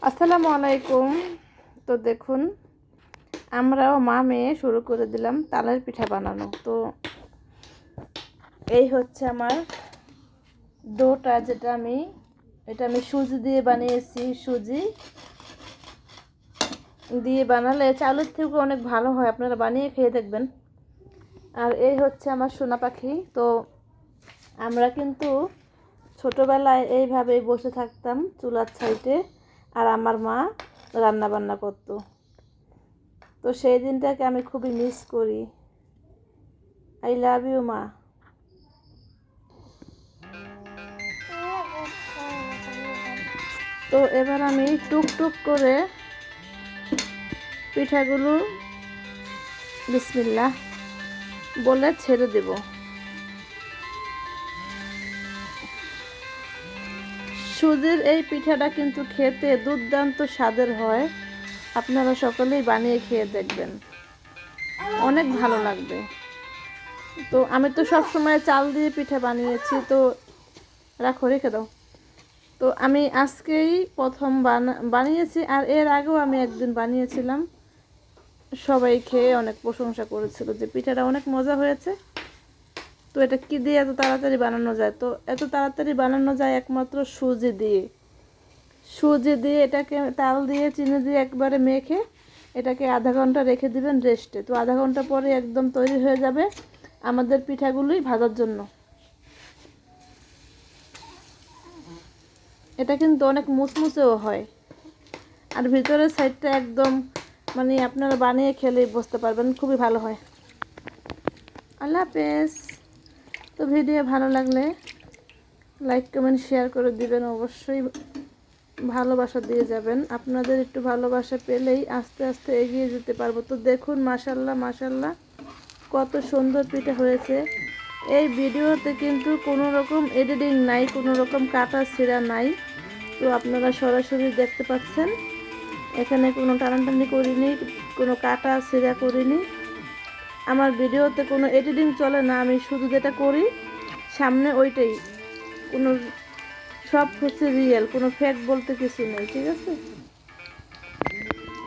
আসসালামু আলাইকুম। তো দেখুন, আমরাও মা মেয়ে শুরু করে দিলাম তালের পিঠা বানানো। তো এই হচ্ছে আমার ডোটা, এটা আমি সুজি দিয়ে বানিয়েছি। সুজি দিয়ে বানালে চালের থেকে অনেক ভালো হয়, আপনারা বানিয়ে খেয়ে দেখবেন। আর এই হচ্ছে আমার সোনা পাখি। তো আমরা কিন্তু ছোটোবেলায় এইভাবেই বসে থাকতাম চুলার সাইডে, আর আমার মা রান্না বান্না করতো। তো সেই দিনটাকে আমি খুবই মিস করি। আই লাভ ইউ মা। তো এবার আমি টুকটুক করে পিঠাগুলো বিসমিল্লাহ বলে ছেড়ে দেব। সুজির এই পিঠাটা কিন্তু খেতে দুর্দান্ত স্বাদের হয়। আপনারা সকলেই বানিয়ে খেয়ে দেখবেন, অনেক ভালো লাগবে। তো আমি তো সব সময় চাল দিয়ে পিঠা বানিয়েছি। তো রেখে দাও। তো আমি আজকেই প্রথম বানিয়েছি, আর এর আগেও আমি একদিন বানিয়েছিলাম। সবাই খেয়ে অনেক প্রশংসা করেছিল যে পিঠাটা অনেক মজা হয়েছে। তো এটা কি দিয়ে এত তাড়াতাড়ি বানানো যায়? তো এত তাড়াতাড়ি বানানো যায় একমাত্র সুজি দিয়ে এটাকে তাল দিয়ে চিনি দিয়ে একবারে মেখে এটাকে আধা ঘন্টা রেখে দিবেন রেস্টে। তো আধা ঘন্টা পরে একদম তৈরি হয়ে যাবে আমাদের পিঠাগুলোই ভাজার জন্য। এটা কিন্তু অনেক মুচমুচেও হয়, আর ভিতরের সাইডটা একদম আপনারা বানিয়ে খেলেই বুঝতে পারবেন, খুবই ভালো হয়। আল্লাহ হাফেজ। তো ভিডিও ভালো লাগলে লাইক কমেন্ট শেয়ার করে দিবেন, অবশ্যই ভালোবাসা দিয়ে যাবেন। আপনাদের একটু ভালোবাসা পেলেই আস্তে আস্তে এগিয়ে যেতে পারবো। তো দেখুন, মাশাল্লাহ মাশাল্লাহ কত সুন্দর পিঠা হয়েছে। এই ভিডিওতে কিন্তু কোনো রকম এডিটিং নাই, কোনো রকম কাটা ছিঁড়া নাই। তো আপনারা সরাসরি দেখতে পাচ্ছেন, এখানে কোনো টানাটানি করিনি, কোনো কাটা ছিঁড়া করিনি। আমার ভিডিওতে কোনো এডিটিং চলে না, আমি শুধু যেটা করি সামনে ওইটাই, কোনো সব হচ্ছে রিয়েল, কোনো ফেক বলতে কিছু নেই। ঠিক আছে।